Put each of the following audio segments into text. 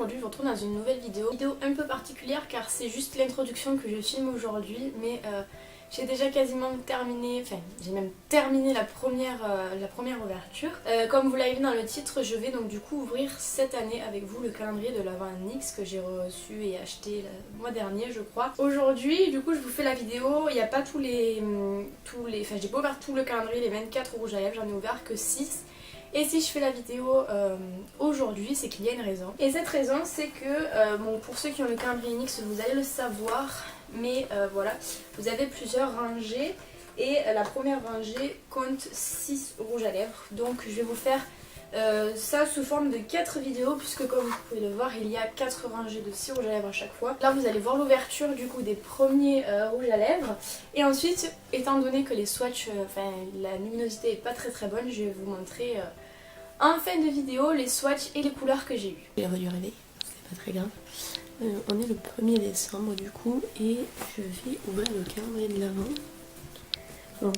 aujourd'hui je vous retrouve dans une nouvelle vidéo. Vidéo un peu particulière car c'est juste l'introduction que je filme aujourd'hui, mais j'ai déjà quasiment terminé, enfin j'ai même terminé la première ouverture. Comme vous l'avez vu dans le titre, je vais donc du coup ouvrir cette année avec vous le calendrier de l'Avent NYX que j'ai reçu et acheté le mois dernier je crois. Aujourd'hui du coup je vous fais la vidéo, il n'y a pas tous les... Enfin j'ai pas ouvert tout le calendrier, les 24 rouges à lèvres, j'en ai ouvert que 6. Et si je fais la vidéo aujourd'hui, c'est qu'il y a une raison. Et cette raison, c'est que, bon, pour ceux qui ont le calendrier NYX, vous allez le savoir, mais voilà, vous avez plusieurs rangées. Et la première rangée compte 6 rouges à lèvres. Donc je vais vous faire ça sous forme de 4 vidéos, puisque comme vous pouvez le voir, il y a 4 rangées de 6 rouges à lèvres à chaque fois. Là vous allez voir l'ouverture du coup des premiers rouges à lèvres. Et ensuite, étant donné que les swatchs, enfin la luminosité est pas très bonne, je vais vous montrer en fin de vidéo les swatchs et les couleurs que j'ai eues. J'ai du réveil, c'est pas très grave. On est le 1er décembre du coup et je vais ouvrir le calendrier de l'Avent. Donc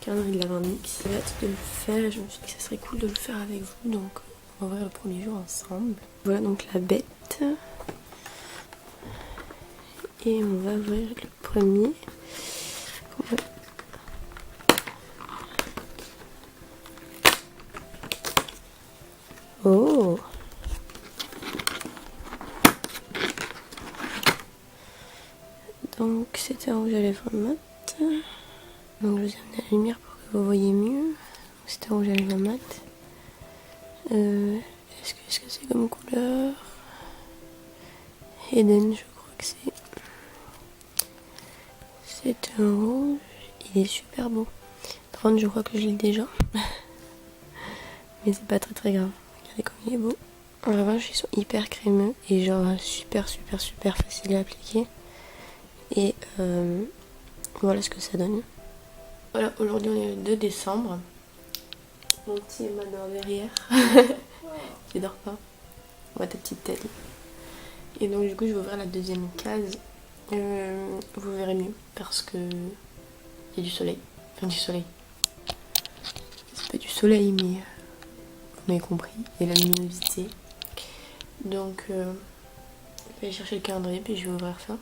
calendrier de l'Avent NYX, ça va être de le faire, je me suis dit que ça serait cool de le faire avec vous, donc on va ouvrir le premier jour ensemble. Voilà donc la bête. Et on va ouvrir le premier. Oh! Donc c'est un rouge à lèvres mat. Donc je vous ai amené la lumière pour que vous voyez mieux. C'est un rouge à lèvres mat. Est-ce que c'est comme couleur? Eden, je crois que c'est. C'est un rouge. Il est super beau. Par contre, je crois que je l'ai déjà. Mais c'est pas très grave. Regardez comme il est beau. En revanche, ils sont hyper crémeux et genre super facile à appliquer. Et voilà ce que ça donne. Voilà, aujourd'hui on est le 2 décembre. Mon petit Emma dort derrière. Il dort pas. On voit ta petite tête. Et donc du coup je vais ouvrir la deuxième case. Vous verrez mieux parce que il y a du soleil. Enfin du soleil. C'est pas du soleil mais vous avez compris. Et la luminosité. Donc je vais aller chercher le calendrier puis je vais ouvrir ça.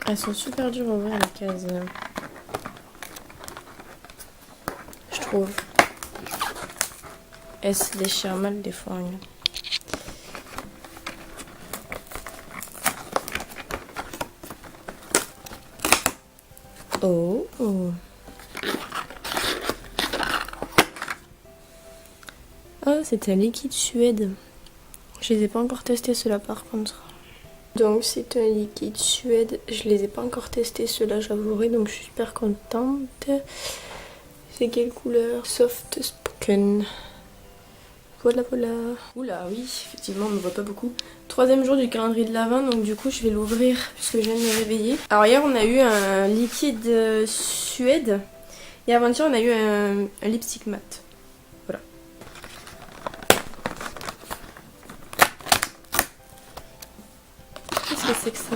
Elles sont super dures à ouvrir les cases. Je trouve. Elles se déchirent mal des fois. Oh, oh. Oh, c'est un liquide Suède. Je les ai pas encore testés ceux-là par contre. Donc c'est un liquide Suède. Je les ai pas encore testés ceux-là, j'avouerai, donc je suis super contente. C'est quelle couleur? Soft Spoken. Voilà. Oula, oui, effectivement, on ne voit pas beaucoup. Troisième jour du calendrier de l'Avent, donc du coup, je vais l'ouvrir puisque je viens de me réveiller. Alors hier, on a eu un liquide Suède et avant-hier, on a eu un lipstick mat. Voilà. Qu'est-ce que c'est que ça?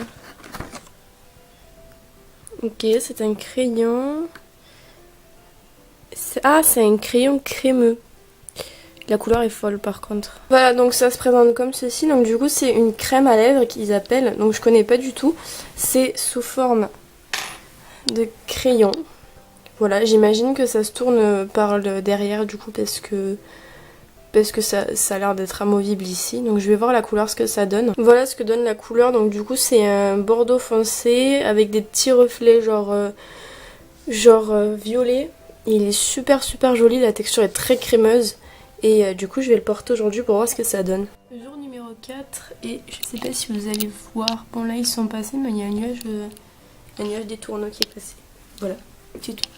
Ok, c'est un crayon. Ah, c'est un crayon crémeux. La couleur est folle par contre. Voilà, donc ça se présente comme ceci. Donc du coup c'est une crème à lèvres qu'ils appellent. Donc je connais pas du tout. C'est sous forme de crayon. Voilà, j'imagine que ça se tourne par le derrière du coup parce que ça a l'air d'être amovible ici. Donc je vais voir la couleur, ce que ça donne. Voilà ce que donne la couleur. Donc du coup c'est un bordeaux foncé avec des petits reflets genre violet. Il est super joli, la texture est très crémeuse. Et du coup je vais le porter aujourd'hui pour voir ce que ça donne. Jour numéro 4 et je sais pas si vous allez voir. Bon là ils sont passés mais il y a un nuage des tourneaux qui est passé. Voilà, c'est tout.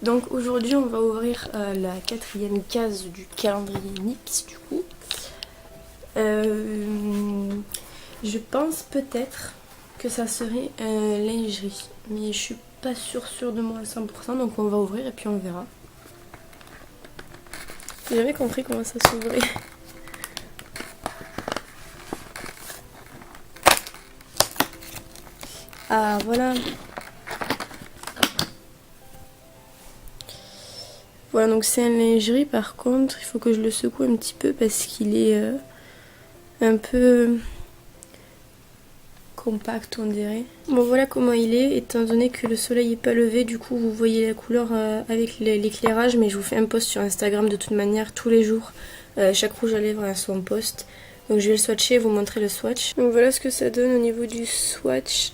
Donc aujourd'hui on va ouvrir la 4e case du calendrier NYX du coup. Je pense peut-être que ça serait lingerie. Mais je suis pas sûre de moi à 100%, donc on va ouvrir et puis on verra. J'ai jamais compris comment ça s'ouvrait. Ah voilà. Voilà, donc c'est un lingerie, par contre, il faut que je le secoue un petit peu parce qu'il est un peu compact, on dirait. Bon, voilà comment il est, étant donné que le soleil n'est pas levé, du coup vous voyez la couleur avec l'éclairage, mais je vous fais un post sur Instagram de toute manière tous les jours. Chaque rouge à lèvres a son post. Donc je vais le swatcher et vous montrer le swatch. Donc voilà ce que ça donne au niveau du swatch.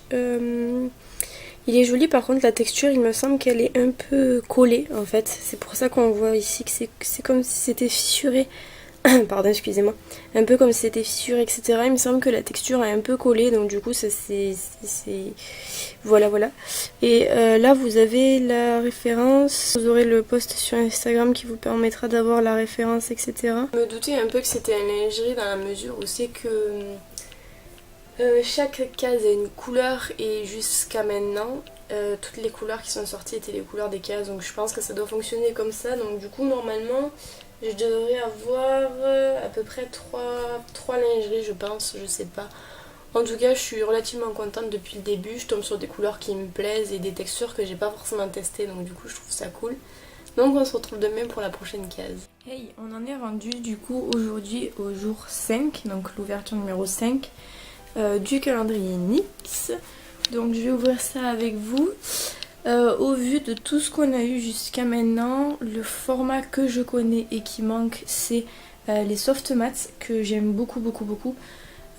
Il est joli, par contre la texture il me semble qu'elle est un peu collée en fait. C'est pour ça qu'on voit ici que c'est comme si c'était fissuré. Pardon, excusez-moi. Un peu comme si c'était fissuré, etc. Il me semble que la texture est un peu collée, donc du coup ça c'est... Voilà, voilà. Et là vous avez la référence. Vous aurez le post sur Instagram qui vous permettra d'avoir la référence, etc. Je me doutais un peu que c'était un lingerie dans la mesure où c'est que... chaque case a une couleur et jusqu'à maintenant toutes les couleurs qui sont sorties étaient les couleurs des cases, donc je pense que ça doit fonctionner comme ça. Donc du coup normalement je devrais avoir à peu près 3 lingeries, je pense, je sais pas. En tout cas je suis relativement contente depuis le début, je tombe sur des couleurs qui me plaisent et des textures que j'ai pas forcément testées, donc du coup je trouve ça cool. Donc on se retrouve demain pour la prochaine case. Hey, on en est rendu du coup aujourd'hui au jour 5, donc l'ouverture numéro 5. Du calendrier NYX. Donc je vais ouvrir ça avec vous. Au vu de tout ce qu'on a eu jusqu'à maintenant, le format que je connais et qui manque, c'est les soft mattes que j'aime beaucoup.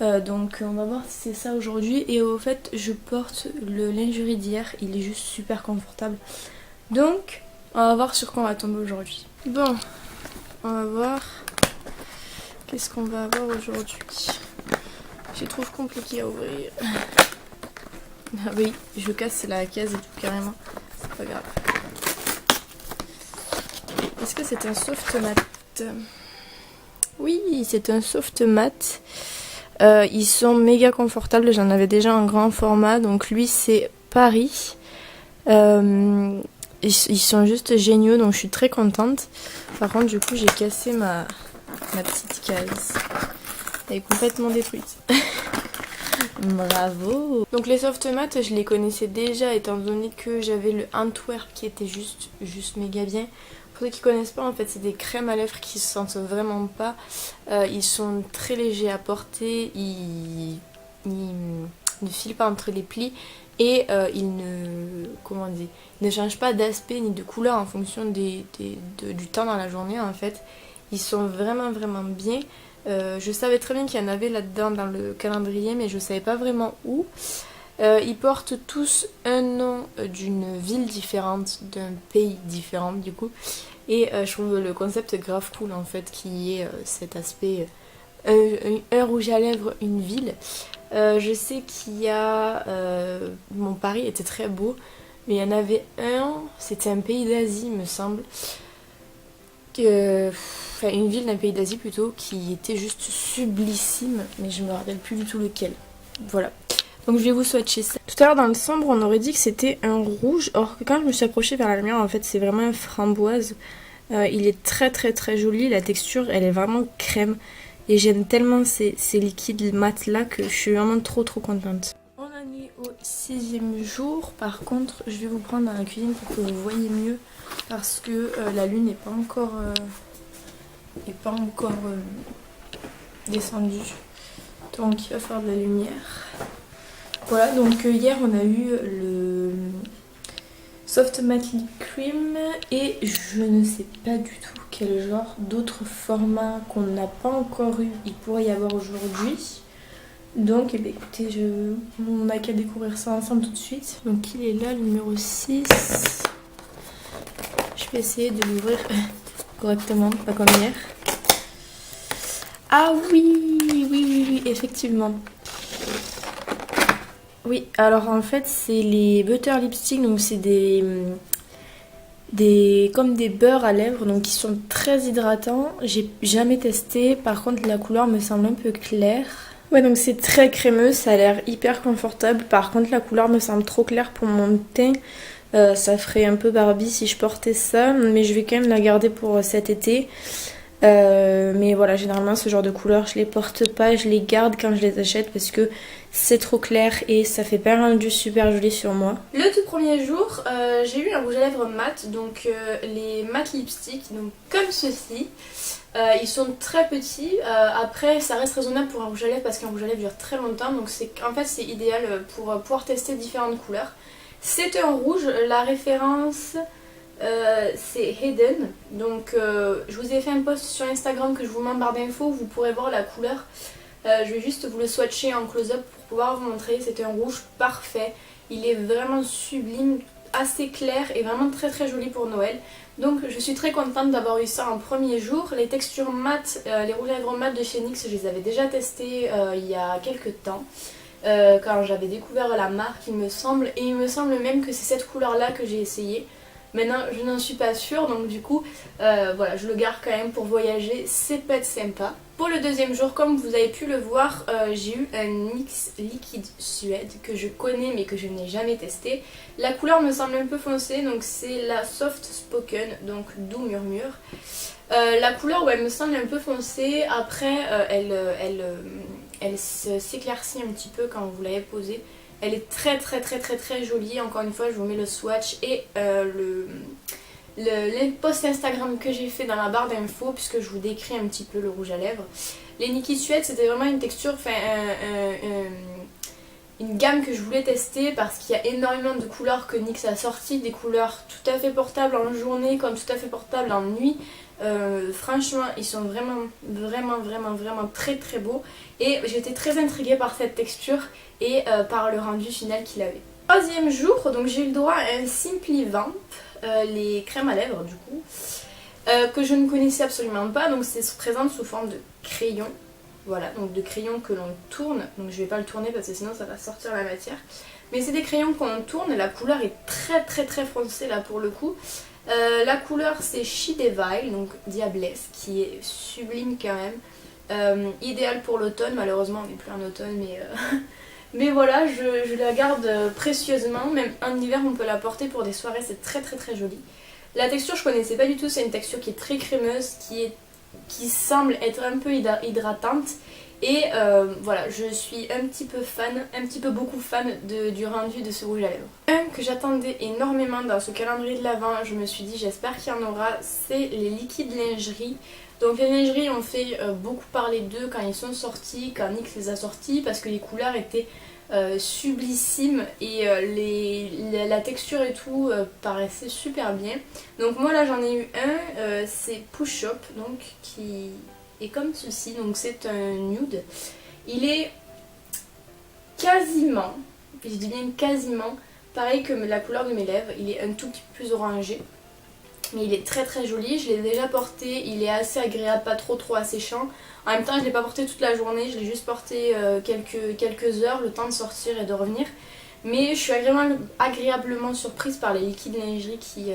Donc on va voir si c'est ça aujourd'hui. Et au fait je porte le lingerie d'hier, il est juste super confortable. Donc on va voir sur quoi on va tomber aujourd'hui. Bon, on va voir qu'est-ce qu'on va avoir aujourd'hui. Je trouve compliqué à ouvrir. Ah oui, je casse la case et tout carrément. C'est pas grave. Est-ce que c'est un soft matte? Oui, c'est un soft matte. Ils sont méga confortables. J'en avais déjà en grand format. Donc lui, c'est Paris. Ils sont juste géniaux. Donc je suis très contente. Par contre, du coup, j'ai cassé ma petite case. Elle est complètement détruite. Bravo. Donc les soft mattes je les connaissais déjà étant donné que j'avais le Antwerp qui était juste méga bien. Pour ceux qui connaissent pas, en fait c'est des crèmes à lèvres qui se sentent vraiment pas. Ils sont très légers à porter, ils ne filent pas entre les plis et ils ne changent pas d'aspect ni de couleur en fonction du temps dans la journée en fait. Ils sont vraiment bien. Je savais très bien qu'il y en avait là-dedans dans le calendrier, mais je savais pas vraiment où. Ils portent tous un nom d'une ville différente, d'un pays différent du coup. Et je trouve le concept grave cool en fait, qui est cet aspect un rouge à lèvres, une ville. Je sais qu'il y a... mon Paris était très beau, mais il y en avait un, c'était un pays d'Asie me semble. Enfin une ville d'un pays d'Asie plutôt, qui était juste sublissime, mais je me rappelle plus du tout lequel. Voilà. Donc je vais vous swatcher ça. Tout à l'heure dans le sombre on aurait dit que c'était un rouge, or que quand je me suis approchée vers la lumière en fait c'est vraiment un framboise. Il est très joli, la texture elle est vraiment crème et j'aime tellement ces liquides mat là que je suis vraiment trop contente. On en est au 6e jour, par contre je vais vous prendre dans la cuisine pour que vous voyez mieux parce que la lune n'est pas encore, descendue, donc il va falloir de la lumière. Voilà, donc hier on a eu le Soft Matte Lip Cream et je ne sais pas du tout quel genre d'autres formats qu'on n'a pas encore eu il pourrait y avoir aujourd'hui. Donc eh bien, écoutez, on n'a qu'à découvrir ça ensemble tout de suite. Donc il est là, le numéro 6. Je vais essayer de l'ouvrir correctement, pas comme hier. Ah oui, effectivement. Oui, alors en fait c'est les Butter Lipstick, donc c'est comme des beurres à lèvres, donc qui sont très hydratants. J'ai jamais testé, par contre la couleur me semble un peu claire. Ouais, donc c'est très crémeux, ça a l'air hyper confortable. Par contre la couleur me semble trop claire pour mon teint. Ça ferait un peu Barbie si je portais ça, mais je vais quand même la garder pour cet été. Mais voilà, généralement ce genre de couleurs je les porte pas, je les garde quand je les achète parce que c'est trop clair et ça fait pas un rendu super joli sur moi. Le tout premier jour, j'ai eu un rouge à lèvres mat, donc les mat lipstick, donc comme ceci. Ils sont très petits, après ça reste raisonnable pour un rouge à lèvres parce qu'un rouge à lèvres dure très longtemps, donc en fait c'est idéal pour pouvoir tester différentes couleurs. C'est un rouge, la référence c'est Hidden, donc je vous ai fait un post sur Instagram que je vous mets en barre d'infos, vous pourrez voir la couleur. Je vais juste vous le swatcher en close-up pour pouvoir vous montrer, c'est un rouge parfait, il est vraiment sublime, assez clair et vraiment très très joli pour Noël. Donc je suis très contente d'avoir eu ça en premier jour. Les textures mat, les rouges à lèvres mat de chez NYX, je les avais déjà testés il y a quelques temps. Quand j'avais découvert la marque il me semble, et il me semble même que c'est cette couleur là que j'ai essayé. Maintenant je n'en suis pas sûre, donc du coup voilà, je le garde quand même pour voyager, c'est pas sympa. Pour le deuxième jour, comme vous avez pu le voir, j'ai eu un NYX Liquid Suède que je connais mais que je n'ai jamais testé. La couleur me semble un peu foncée, donc c'est la Soft Spoken, donc doux murmure. La couleur, ouais, me semble un peu foncée, après elle s'éclaircit un petit peu quand vous l'avez posée. Elle est très très très très très jolie, encore une fois je vous mets le swatch et le post Instagram que j'ai fait dans la barre d'infos puisque je vous décris un petit peu le rouge à lèvres. Les Liquid Suède c'était vraiment une texture, une gamme que je voulais tester parce qu'il y a énormément de couleurs que NYX a sorti, des couleurs tout à fait portables en journée comme tout à fait portables en nuit. Franchement ils sont vraiment très très beaux et j'étais très intriguée par cette texture et par le rendu final qu'il avait. Troisième jour, donc j'ai eu le droit à un Simply Vamp, les crèmes à lèvres du coup, que je ne connaissais absolument pas, donc c'est présente sous forme de crayon. Voilà, donc de crayons que l'on tourne, donc je vais pas le tourner parce que sinon ça va sortir la matière. Mais c'est des crayons qu'on tourne, la couleur est très foncée là pour le coup. La couleur c'est She Devil, donc Diablesse, qui est sublime quand même. Idéal pour l'automne, malheureusement on n'est plus en automne mais... Mais voilà, je la garde précieusement, même en hiver on peut la porter pour des soirées, c'est très joli. La texture je connaissais pas du tout, c'est une texture qui est très crémeuse, qui semble être un peu hydratante. Et voilà, je suis un petit peu beaucoup fan du rendu de ce rouge à lèvres. Un que j'attendais énormément dans ce calendrier de l'Avent, je me suis dit j'espère qu'il y en aura, c'est les liquides lingerie. Donc les lingeries ont fait beaucoup parler d'eux quand ils sont sortis, quand NYX les a sortis, parce que les couleurs étaient sublissimes et la texture et tout paraissait super bien. Donc moi là j'en ai eu un, c'est Push Up, donc qui est comme ceci, donc c'est un nude. Il est quasiment, je dis bien quasiment, pareil que la couleur de mes lèvres, il est un tout petit peu plus orangé. Mais il est très joli, je l'ai déjà porté, il est assez agréable, pas trop asséchant. En même temps je ne l'ai pas porté toute la journée, je l'ai juste porté quelques heures, le temps de sortir et de revenir. Mais je suis agréablement surprise par les liquides lingerie qui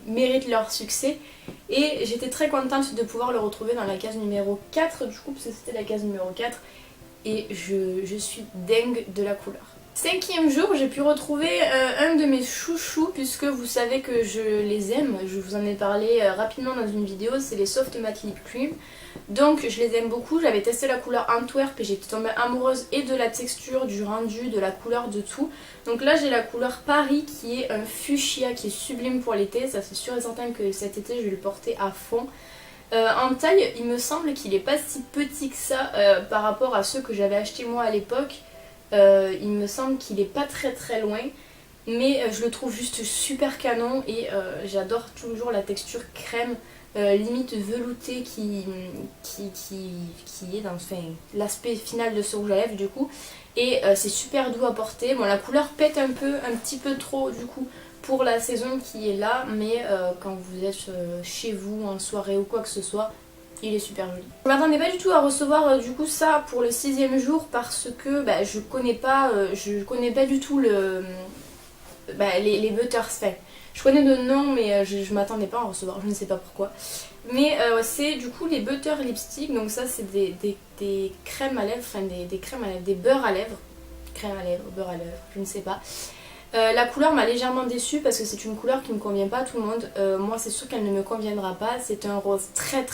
méritent leur succès. Et j'étais très contente de pouvoir le retrouver dans la case numéro 4 du coup, parce que c'était la case numéro 4. Et je suis dingue de la couleur. Cinquième jour, j'ai pu retrouver un de mes chouchous puisque vous savez que je les aime, je vous en ai parlé rapidement dans une vidéo, c'est les Soft Matte Lip Cream. Donc je les aime beaucoup, j'avais testé la couleur Antwerp et j'étais tombée amoureuse et de la texture, du rendu, de la couleur, de tout. Donc là j'ai la couleur Paris qui est un fuchsia qui est sublime pour l'été, ça c'est sûr et certain que cet été je vais le porter à fond. En taille, il me semble qu'il n'est pas si petit que ça par rapport à ceux que j'avais achetés moi à l'époque. Il me semble qu'il n'est pas très loin, mais je le trouve juste super canon et j'adore toujours la texture crème, limite veloutée qui est dans l'aspect final de ce rouge à lèvres du coup. Et c'est super doux à porter. Bon, la couleur pète un petit peu trop du coup pour la saison qui est là, mais quand vous êtes chez vous en soirée ou quoi que ce soit, il est super joli. Je m'attendais pas du tout à recevoir du coup ça pour le 6e jour parce que je connais pas du tout les butters. Je connais de nom mais je m'attendais pas à en recevoir, je ne sais pas pourquoi. Mais c'est du coup les butter lipstick, donc ça c'est des crèmes à lèvres, des crèmes à lèvres, des beurres à lèvres. Crème à lèvres, beurre à lèvres, je ne sais pas. La couleur m'a légèrement déçue parce que c'est une couleur qui ne me convient pas à tout le monde. Moi c'est sûr qu'elle ne me conviendra pas. C'est un rose très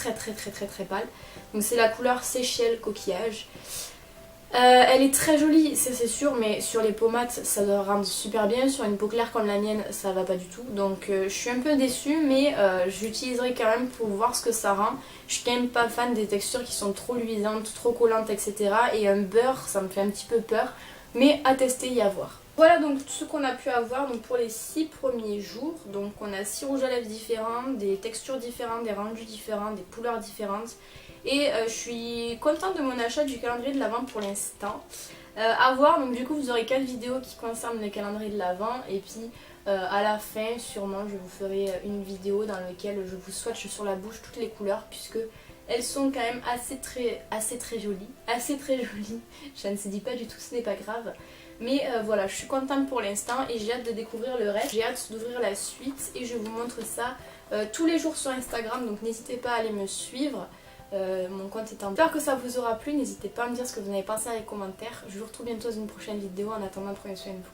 pâle. Donc c'est la couleur Seychelles coquillage. Elle est très jolie, ça c'est sûr, mais sur les peaux mates ça doit rendre super bien, sur une peau claire comme la mienne ça va pas du tout, donc je suis un peu déçue, mais j'utiliserai quand même pour voir ce que ça rend. Je suis quand même pas fan des textures qui sont trop luisantes, trop collantes, etc. Et un beurre ça me fait un petit peu peur, mais à tester et à voir. Voilà donc tout ce qu'on a pu avoir donc pour les 6 premiers jours. Donc on a 6 rouges à lèvres différents, des textures différentes, des rendus différents, des couleurs différentes. Et je suis contente de mon achat du calendrier de l'Avent pour l'instant. À voir, donc du coup vous aurez 4 vidéos qui concernent le calendrier de l'Avent. Et puis à la fin sûrement je vous ferai une vidéo dans laquelle je vous swatch sur la bouche toutes les couleurs, puisque elles sont quand même assez très jolies. Assez très jolies, je ne se dis pas du tout, ce n'est pas grave. Mais voilà, je suis contente pour l'instant et j'ai hâte de découvrir le reste. J'ai hâte d'ouvrir la suite et je vous montre ça tous les jours sur Instagram. Donc n'hésitez pas à aller me suivre. Mon compte est en... J'espère que ça vous aura plu. N'hésitez pas à me dire ce que vous en avez pensé dans les commentaires. Je vous retrouve bientôt dans une prochaine vidéo. En attendant, prenez soin de vous.